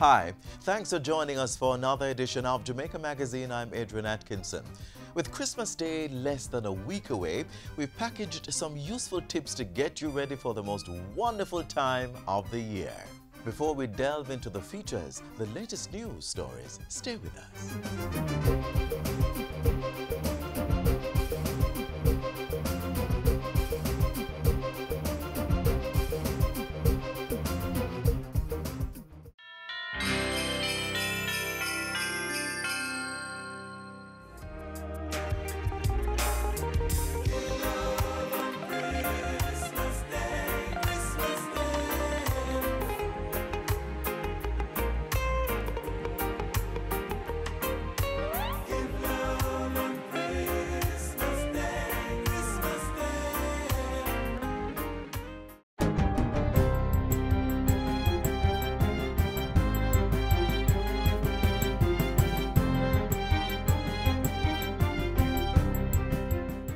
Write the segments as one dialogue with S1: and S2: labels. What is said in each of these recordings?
S1: Hi, thanks for joining us for another edition of Jamaica Magazine. I'm Adrian Atkinson. With Christmas Day less than a week away, we've packaged some useful tips to get you ready for the most wonderful time of the year. Before we delve into the features, the latest news stories, stay with us.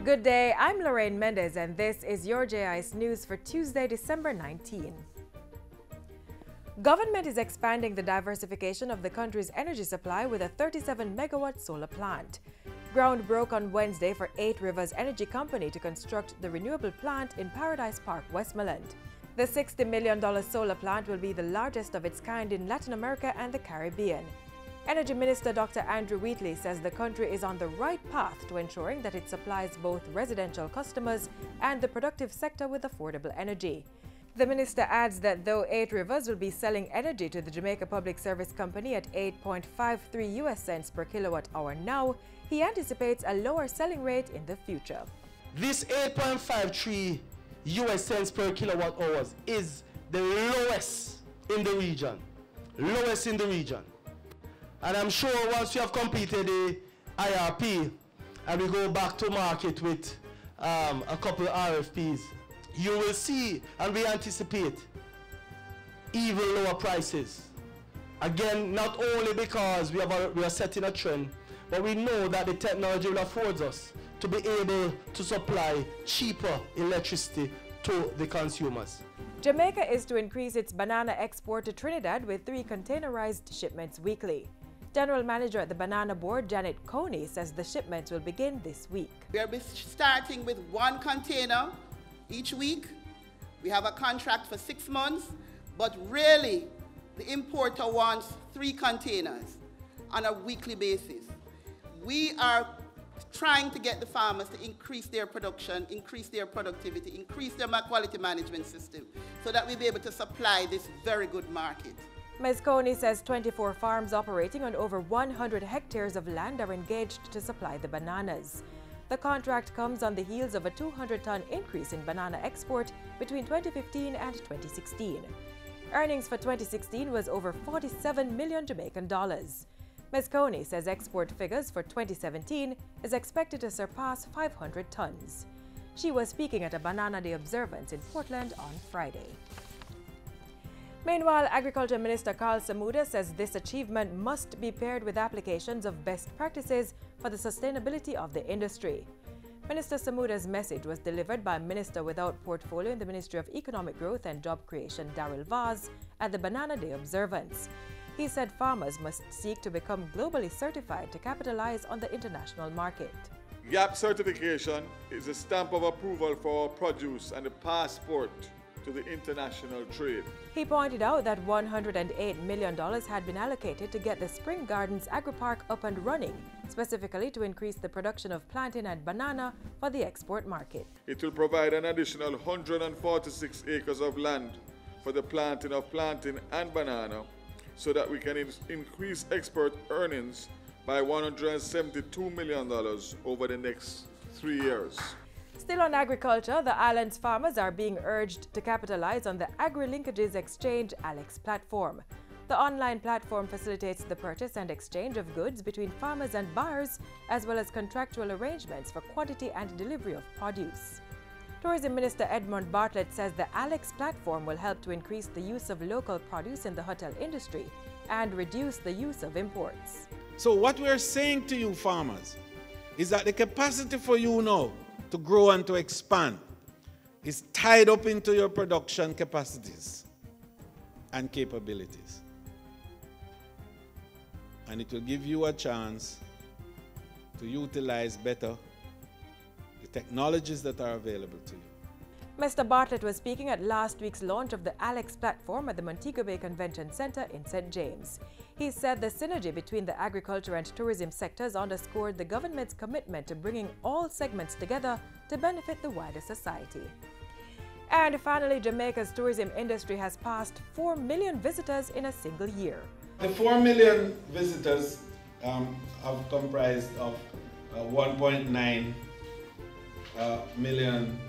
S2: Good day, I'm Lorraine Mendez and this is your JIS News for Tuesday, December 19. Government is expanding the diversification of the country's energy supply with a 37-megawatt solar plant. Ground broke on Wednesday for 8 Rivers Energy Company to construct the renewable plant in Paradise Park, Westmoreland. The $60 million solar plant will be the largest of its kind in Latin America and the Caribbean. Energy Minister Dr. Andrew Wheatley says the country is on the right path to ensuring that it supplies both residential customers and the productive sector with affordable energy. The minister adds that though 8 Rivers will be selling energy to the Jamaica Public Service Company at 8.53 US cents per kilowatt hour now, he anticipates a lower selling rate in the future.
S3: This 8.53 US cents per kilowatt hours is the lowest in the region. Lowest in the region. And I'm sure once you have completed the IRP and we go back to market with a couple of RFPs, you will see and we anticipate even lower prices. Again, not only because we are setting a trend, but we know that the technology will afford us to be able to supply cheaper electricity to the consumers.
S2: Jamaica is to increase its banana export to Trinidad with 3 containerized shipments weekly. General Manager at the Banana Board, Janet Coney, says the shipments will begin this week.
S4: We'll be starting with 1 container each week. We have a contract for 6 months, but really the importer wants 3 containers on a weekly basis. We are trying to get the farmers to increase their production, increase their productivity, increase their quality management system so that we'll be able to supply this very good market.
S2: Ms. Coney says 24 farms operating on over 100 hectares of land are engaged to supply the bananas. The contract comes on the heels of a 200-ton increase in banana export between 2015 and 2016. Earnings for 2016 was over 47 million Jamaican dollars. Ms. Coney says export figures for 2017 is expected to surpass 500 tons. She was speaking at a Banana Day observance in Portland on Friday. Meanwhile, Agriculture Minister Carl Samuda says this achievement must be paired with applications of best practices for the sustainability of the industry. Minister Samuda's message was delivered by Minister without portfolio in the Ministry of Economic Growth and Job Creation, Darrell Vaz, at the Banana Day observance. He said farmers must seek to become globally certified to capitalize on the international market.
S5: GAP certification is a stamp of approval for our produce and a passport to the international trade.
S2: He pointed out that $108 million had been allocated to get the Spring Gardens Agri-Park up and running, specifically to increase the production of plantain and banana for the export market.
S5: It will provide an additional 146 acres of land for the planting of plantain and banana so that we can increase export earnings by $172 million over the next 3 years.
S2: Still on agriculture, the island's farmers are being urged to capitalize on the Agri-Linkages Exchange Alex platform. The online platform facilitates the purchase and exchange of goods between farmers and buyers, as well as contractual arrangements for quantity and delivery of produce. Tourism Minister Edmund Bartlett says the Alex platform will help to increase the use of local produce in the hotel industry and reduce the use of imports.
S6: So what we're saying to you farmers is that the capacity for you now to grow and to expand is tied up into your production capacities and capabilities. and it will give you a chance to utilize better the technologies that are available to you.
S2: Mr. Bartlett was speaking at last week's launch of the Alex platform at the Montego Bay Convention Center in St. James. He said the synergy between the agriculture and tourism sectors underscored the government's commitment to bringing all segments together to benefit the wider society. And finally, Jamaica's tourism industry has passed 4 million visitors in a single year.
S6: The 4 million visitors have comprised of 1.9 million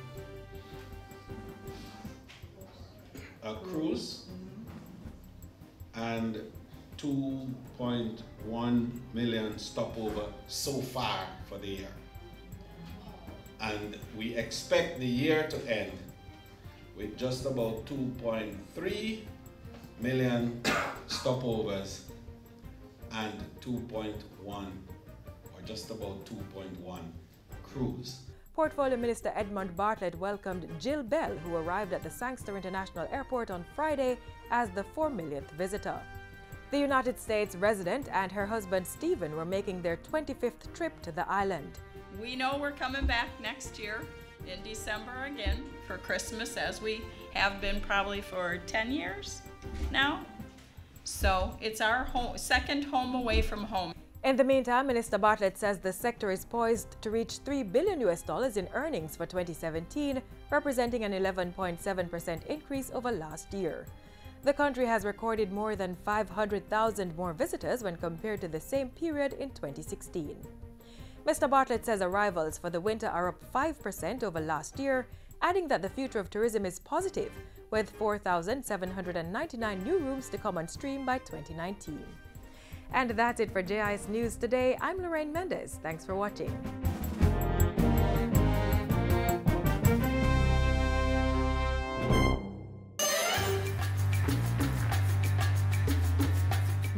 S6: cruise and 2.1 million stopover so far for the year. And we expect the year to end with just about 2.3 million stopovers and 2.1 or just about 2.1 cruise.
S2: Portfolio Minister Edmund Bartlett welcomed Jill Bell, who arrived at the Sangster International Airport on Friday as the 4 millionth visitor. The United States resident and her husband Stephen were making their 25th trip to the island.
S7: We know we're coming back next year in December again for Christmas, as we have been probably for 10 years now. So it's our second home away from home.
S2: In the meantime, Minister Bartlett says the sector is poised to reach $3 billion in earnings for 2017, representing an 11.7% increase over last year. The country has recorded more than 500,000 more visitors when compared to the same period in 2016. Mr. Bartlett says arrivals for the winter are up 5% over last year, adding that the future of tourism is positive, with 4,799 new rooms to come on stream by 2019. And that's it for JIS News today. I'm Lorraine Mendez. Thanks for watching.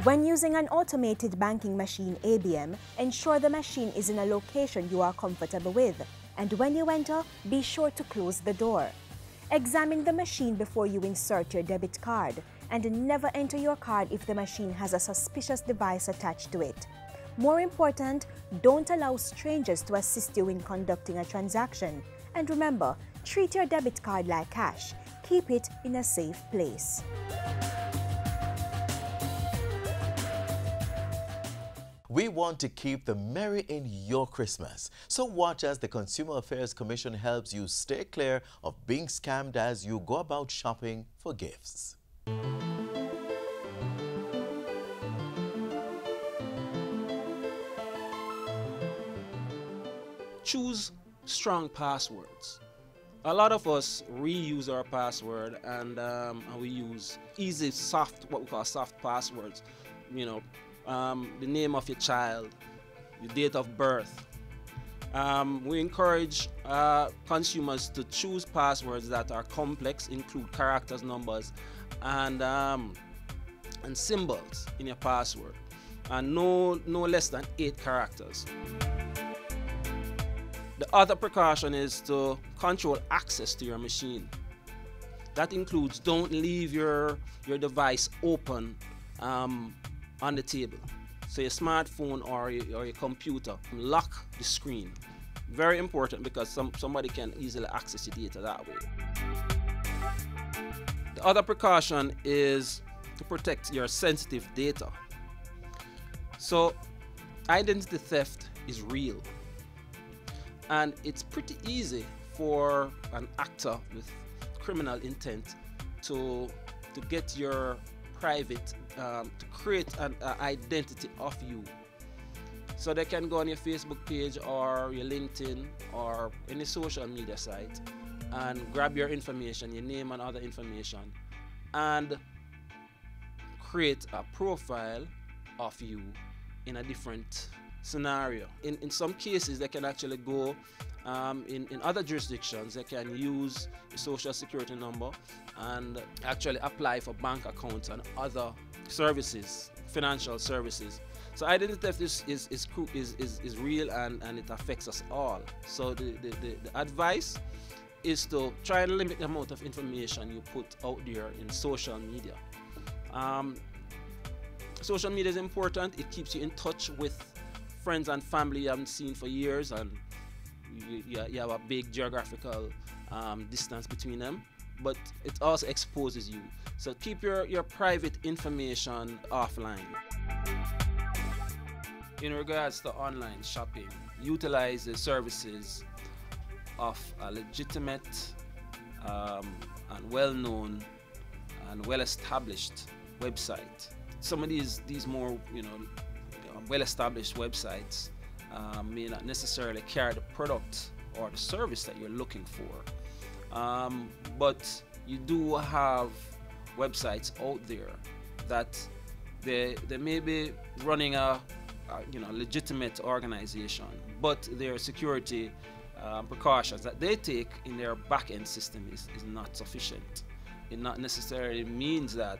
S8: When using an automated banking machine ABM, ensure the machine is in a location you are comfortable with. And when you enter, be sure to close the door. Examine the machine before you insert your debit card, and never enter your card if the machine has a suspicious device attached to it. More important, don't allow strangers to assist you in conducting a transaction. And remember, treat your debit card like cash. Keep it in a safe place.
S1: We want to keep the merry in your Christmas. So watch as the Consumer Affairs Commission helps you stay clear of being scammed as you go about shopping for gifts.
S9: Choose strong passwords. A lot of us reuse our password and we use easy what we call soft passwords. You know, the name of your child, your date of birth. We encourage consumers to choose passwords that are complex, include characters, numbers, and symbols in your password, and no less than 8 characters. The other precaution is to control access to your machine. That includes don't leave your device open on the table. So your smartphone or your computer, lock the screen. Very important because somebody can easily access your data that way. The other precaution is to protect your sensitive data. So identity theft is real. And it's pretty easy for an actor with criminal intent to get your private, to create an identity of you. So they can go on your Facebook page or your LinkedIn or any social media site and grab your information, your name and other information, and create a profile of you in a different scenario. In some cases, they can actually go in other jurisdictions, they can use the social security number and actually apply for bank accounts and other services, financial services. So identity theft is real and it affects us all. So the advice is to try and limit the amount of information you put out there in social media. Social media is important. It keeps you in touch with friends and family you haven't seen for years, and you have a big geographical distance between them, but it also exposes you. So keep your private information offline. In regards to online shopping, utilize the services of a legitimate and well-known and well-established website. Some of these more well-established websites may not necessarily carry the product or the service that you're looking for, but you do have websites out there that they may be running a legitimate organization, but their security precautions that they take in their back-end system is not sufficient. It not necessarily means that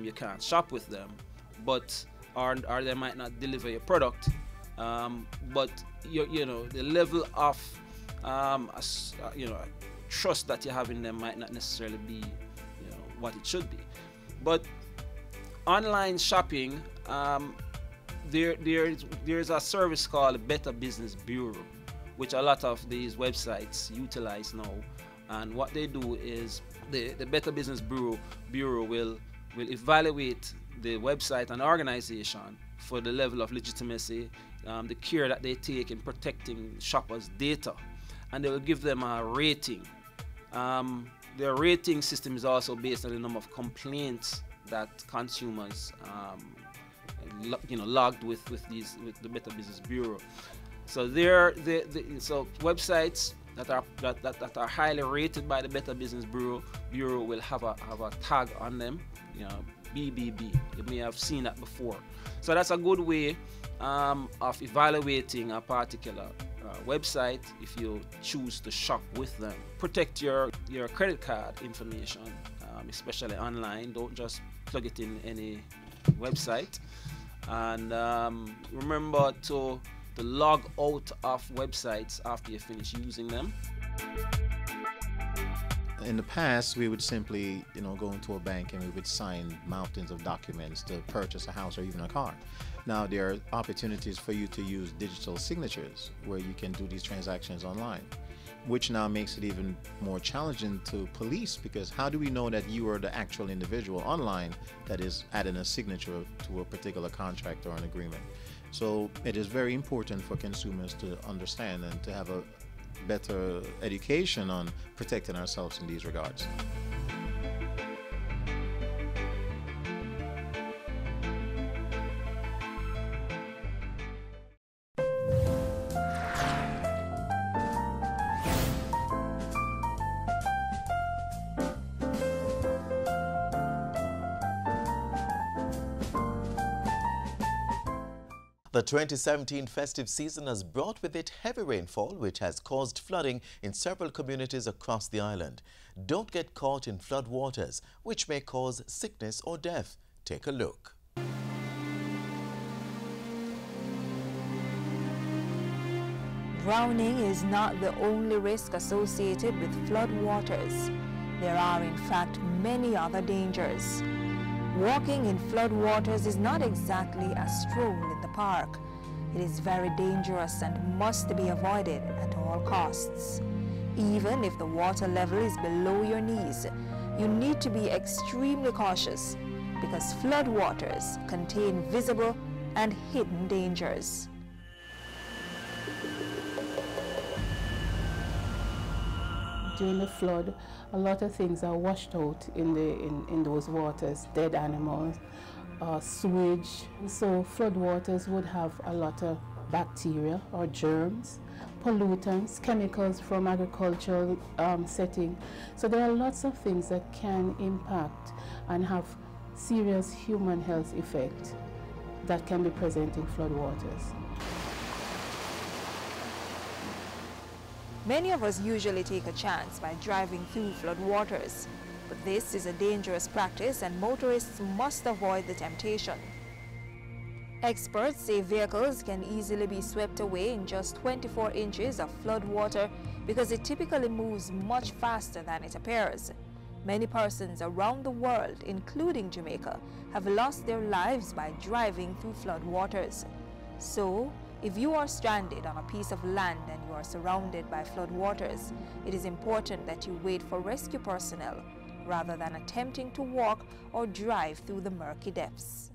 S9: you can't shop with them, but or they might not deliver your product, but the level of trust that you have in them might not necessarily be what it should be. But online shopping, there's a service called the Better Business Bureau, which a lot of these websites utilize now. And what they do is the Better Business Bureau will evaluate the website and organization for the level of legitimacy, the care that they take in protecting shoppers' data, and they will give them a rating. Their rating system is also based on the number of complaints that consumers logged with the Better Business Bureau. So so websites that are highly rated by the Better Business Bureau will have a tag on them, BBB. You may have seen that before. So that's a good way of evaluating a particular website if you choose to shop with them. Protect your credit card information, especially online. Don't just plug it in any website. And remember to log out of websites after you finish using them.
S10: In the past, we would simply, go into a bank and we would sign mountains of documents to purchase a house or even a car. Now there are opportunities for you to use digital signatures where you can do these transactions online, which now makes it even more challenging to police, because how do we know that you are the actual individual online that is adding a signature to a particular contract or an agreement? So it is very important for consumers to understand and to have a better education on protecting ourselves in these regards.
S1: The 2017 festive season has brought with it heavy rainfall, which has caused flooding in several communities across the island. Don't get caught in flood waters, which may cause sickness or death. Take a look.
S11: Drowning is not the only risk associated with flood waters. There are in fact many other dangers. Walking in flood waters is not exactly a stroll in the park. It is very dangerous and must be avoided at all costs. Even if the water level is below your knees, you need to be extremely cautious because flood waters contain visible and hidden dangers.
S12: During the flood, a lot of things are washed out in those waters, dead animals, sewage. So flood waters would have a lot of bacteria or germs, pollutants, chemicals from agricultural setting. So there are lots of things that can impact and have serious human health effect that can be present in flood waters.
S11: Many of us usually take a chance by driving through flood waters, but this is a dangerous practice and motorists must avoid the temptation. Experts say vehicles can easily be swept away in just 24 inches of flood water because it typically moves much faster than it appears. Many persons around the world, including Jamaica, have lost their lives by driving through flood waters. So, if you are stranded on a piece of land and you are surrounded by flood waters, it is important that you wait for rescue personnel rather than attempting to walk or drive through the murky depths.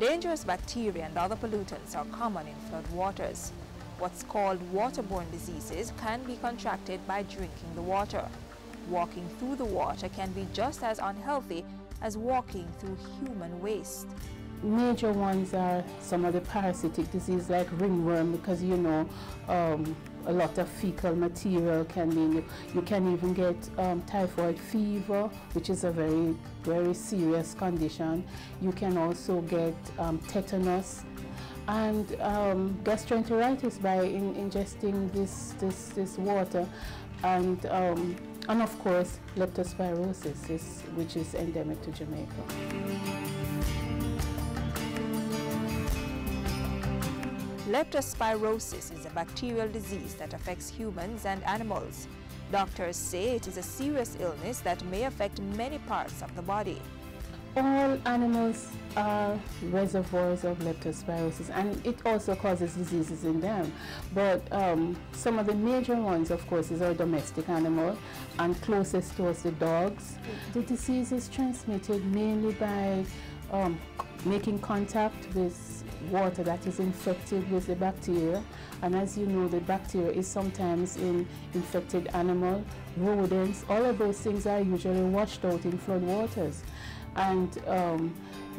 S11: Dangerous bacteria and other pollutants are common in flood waters. What's called waterborne diseases can be contracted by drinking the water. Walking through the water can be just as unhealthy as walking through human waste.
S12: Major ones are some of the parasitic disease like ringworm, because you know a lot of fecal material can be, you can even get typhoid fever, which is a very, very serious condition. You can also get tetanus and gastroenteritis by ingesting this water, and of course leptospirosis, which is endemic to Jamaica.
S11: Leptospirosis is a bacterial disease that affects humans and animals. Doctors say it is a serious illness that may affect many parts of the body.
S12: All animals are reservoirs of leptospirosis, and it also causes diseases in them. But some of the major ones, of course, is our domestic animal, and closest to us, the dogs. The disease is transmitted mainly by making contact with water that is infected with the bacteria, and as you know, the bacteria is sometimes in infected animal, rodents. All of those things are usually washed out in flood waters, and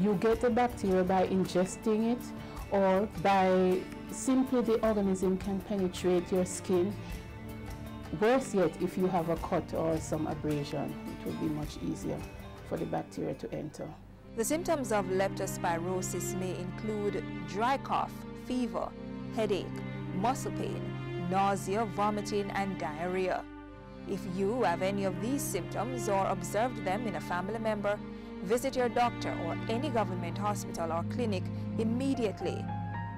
S12: you get the bacteria by ingesting it, or by simply the organism can penetrate your skin. Worse yet, if you have a cut or some abrasion, it will be much easier for the bacteria to enter.
S11: The symptoms of leptospirosis may include dry cough, fever, headache, muscle pain, nausea, vomiting, and diarrhea. If you have any of these symptoms or observed them in a family member, visit your doctor or any government hospital or clinic immediately.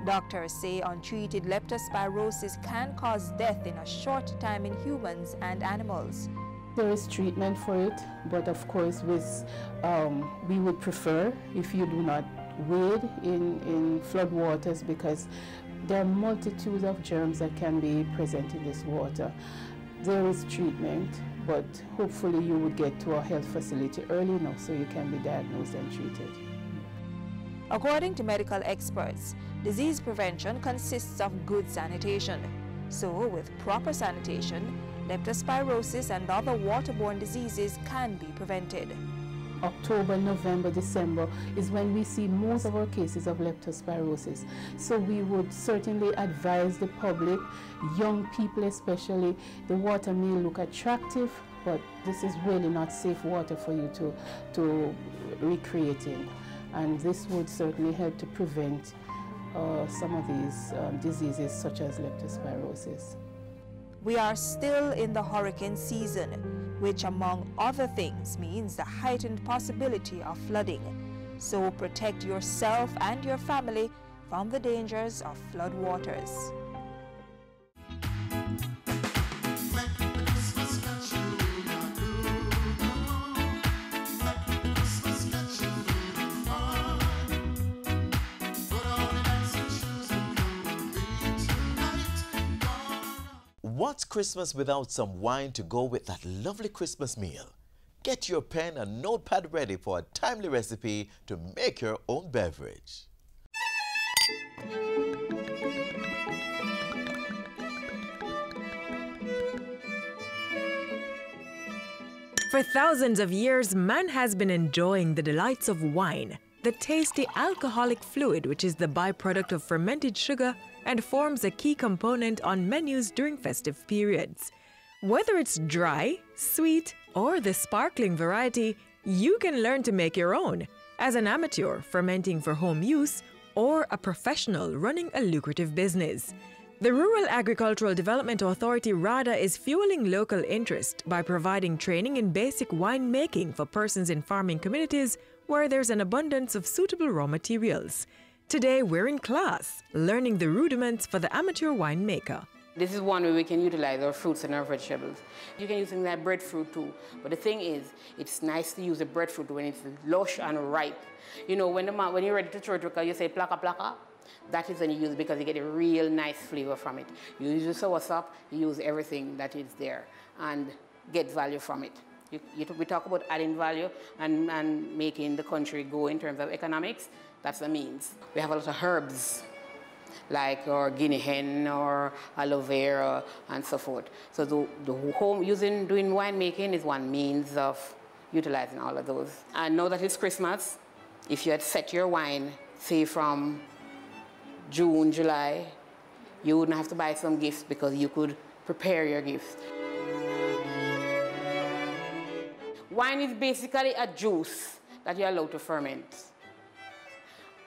S11: Doctors say untreated leptospirosis can cause death in a short time in humans and animals.
S12: There is treatment for it, but of course we would prefer if you do not wade in flood waters, because there are multitudes of germs that can be present in this water. There is treatment, but hopefully you would get to a health facility early enough so you can be diagnosed and treated.
S11: According to medical experts, disease prevention consists of good sanitation. So with proper sanitation, leptospirosis and other waterborne diseases can be prevented.
S12: October, November, December is when we see most of our cases of leptospirosis. So we would certainly advise the public, young people especially, the water may look attractive, but this is really not safe water for you to recreate in. And this would certainly help to prevent some of these diseases such as leptospirosis.
S11: We are still in the hurricane season, which among other things means the heightened possibility of flooding. So protect yourself and your family from the dangers of flood waters.
S1: What's Christmas without some wine to go with that lovely Christmas meal? Get your pen and notepad ready for a timely recipe to make your own beverage.
S2: For thousands of years, man has been enjoying the delights of wine, the tasty alcoholic fluid which is the byproduct of fermented sugar and forms a key component on menus during festive periods. Whether it's dry, sweet, or the sparkling variety, you can learn to make your own as an amateur fermenting for home use or a professional running a lucrative business. The Rural Agricultural Development Authority RADA is fueling local interest by providing training in basic winemaking for persons in farming communities where there's an abundance of suitable raw materials. Today we're in class, learning the rudiments for the amateur winemaker.
S13: This is one way we can utilize our fruits and our vegetables. You can use things like breadfruit too, but the thing is, it's nice to use the breadfruit when it's lush and ripe. You know, when you're ready to throw it, you say plaka plaka, that is when you use it because you get a real nice flavor from it. You use the sauerkraut, you use everything that is there and get value from it. We talk about adding value and making the country go in terms of economics. That's the means. We have a lot of herbs, like our guinea hen or aloe vera and so forth. So doing winemaking is one means of utilizing all of those. And now that it's Christmas, if you had set your wine, say from June, July, you wouldn't have to buy some gifts because you could prepare your gifts. Wine is basically a juice that you're allowed to ferment.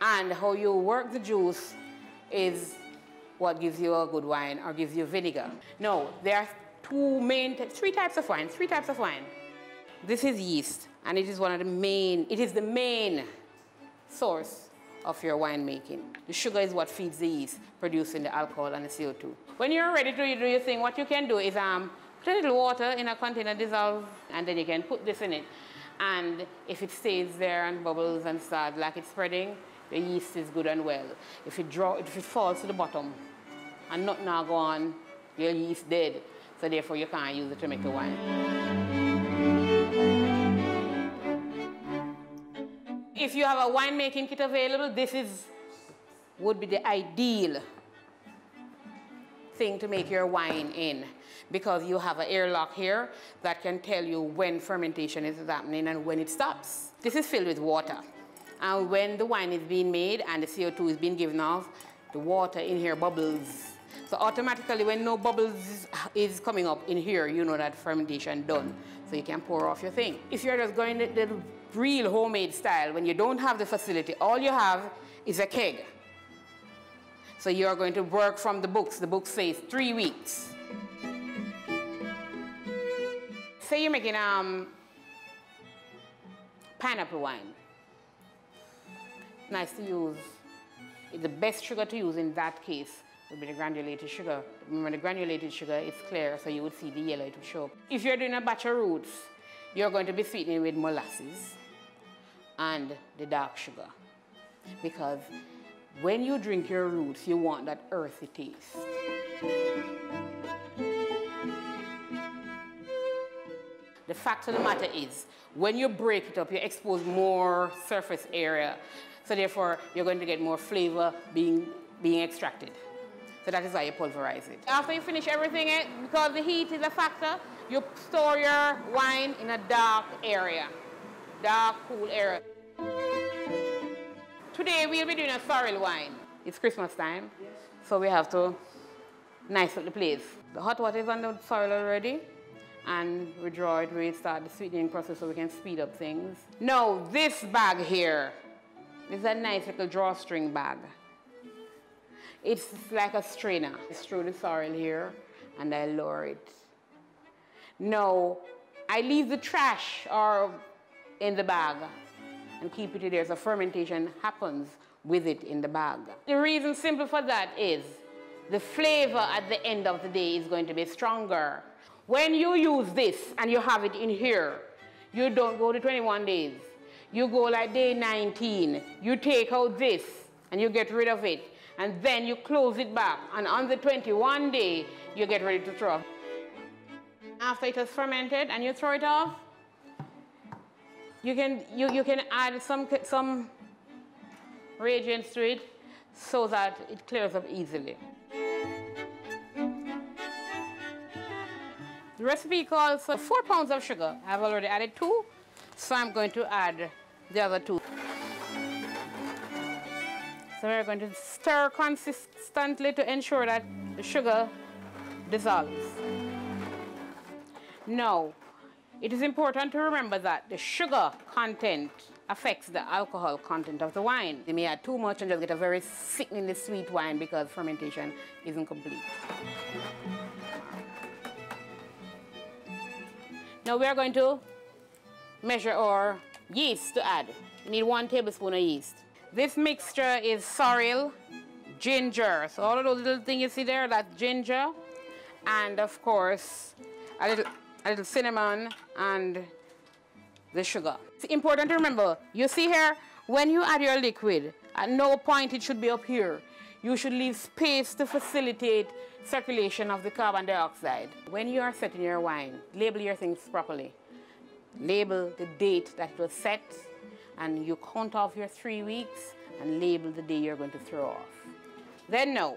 S13: And how you work the juice is what gives you a good wine or gives you vinegar. No, there are three types of wine. This is yeast, and it is the main source of your winemaking. The sugar is what feeds the yeast, producing the alcohol and the CO2. When you're ready to do your thing, what you can do is put a little water in a container, dissolve, and then you can put this in it. And if it stays there and bubbles and starts like it's spreading, the yeast is good and well. If it falls to the bottom and nothing now go on, your yeast dead. So therefore you can't use it to make the wine. If you have a winemaking kit available, would be the ideal thing to make your wine in, because you have an airlock here that can tell you when fermentation is happening and when it stops. This is filled with water. And when the wine is being made and the CO2 is being given off, the water in here bubbles. So automatically when no bubbles is coming up in here, you know that fermentation done. So you can pour off your thing. If you're just going the real homemade style, when you don't have the facility, all you have is a keg. So you're going to work from the books. The book says 3 weeks. Say you're making pineapple wine. Nice to use. The best sugar to use in that case would be the granulated sugar. Remember, the granulated sugar is clear, so you would see the yellow, it would show up. If you're doing a batch of roots, you're going to be sweetening with molasses and the dark sugar. Because when you drink your roots, you want that earthy taste. The fact of the matter is, when you break it up, you expose more surface area. So therefore, you're going to get more flavor being extracted. So that is why you pulverize it. After you finish everything, because the heat is a factor, you store your wine in a dark area, dark, cool area. Today, we'll be doing a sorrel wine. It's Christmas time, so we have to nice up the place. The hot water is on the sorrel already, and we draw it, we start the sweetening process so we can speed up things. Now, this bag here, it's a nice little drawstring bag. It's like a strainer. I throw the sorrel here and I lower it. Now, I leave the trash in the bag and keep it there so fermentation happens with it in the bag. The reason simple for that is the flavor at the end of the day is going to be stronger. When you use this and you have it in here, you don't go to 21 days. You go like day 19, you take out this and you get rid of it, and then you close it back, and on the 21 day, you get ready to throw. After it has fermented and you throw it off, you can add some reagents to it so that it clears up easily. The recipe calls for 4 pounds of sugar. I've already added 2, so I'm going to add the other 2. So we're going to stir consistently to ensure that the sugar dissolves. Now, it is important to remember that the sugar content affects the alcohol content of the wine. You may add too much and just get a very sickeningly sweet wine because fermentation isn't complete. Now we're going to measure our yeast to add. We need 1 tablespoon of yeast. This mixture is sorrel, ginger. So all of those little things you see there, that's ginger, and of course a little cinnamon and the sugar. It's important to remember, you see here, when you add your liquid, at no point it should be up here. You should leave space to facilitate circulation of the carbon dioxide. When you are setting your wine, label your things properly. Label the date that it was set, and you count off your 3 weeks and label the day you're going to throw off. Then now,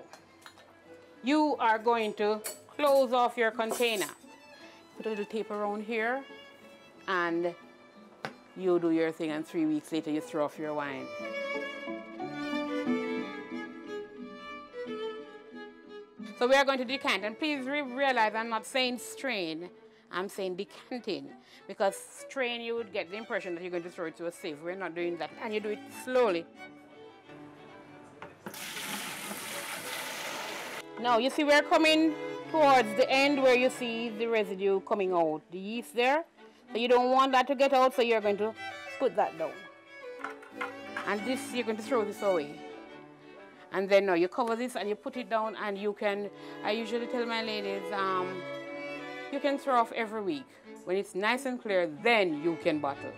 S13: you are going to close off your container. Put a little tape around here, and you do your thing, and 3 weeks later you throw off your wine. So we are going to decant, and please realize I'm not saying strain, I'm saying decanting, because strain you would get the impression that you're going to throw it to a sieve. We're not doing that, and you do it slowly. Now you see we're coming towards the end where you see the residue coming out, the yeast there. So you don't want that to get out, so you're going to put that down. And this, you're going to throw this away. And then now you cover this and you put it down, and you can, I usually tell my ladies, you can throw off every week. When it's nice and clear, then you can bottle.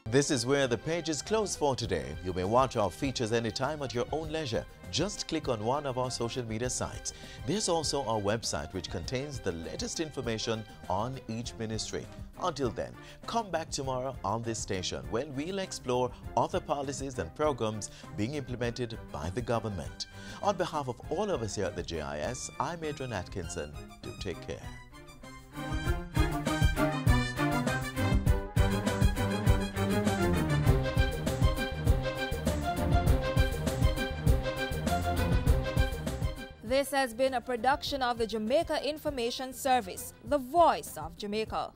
S1: This is where the page is closed for today. You may watch our features anytime at your own leisure. Just click on one of our social media sites. There's also our website, which contains the latest information on each ministry. Until then, come back tomorrow on this station when we'll explore other policies and programs being implemented by the government. On behalf of all of us here at the JIS, I'm Adrian Atkinson. Do take care.
S14: This has been a production of the Jamaica Information Service, the voice of Jamaica.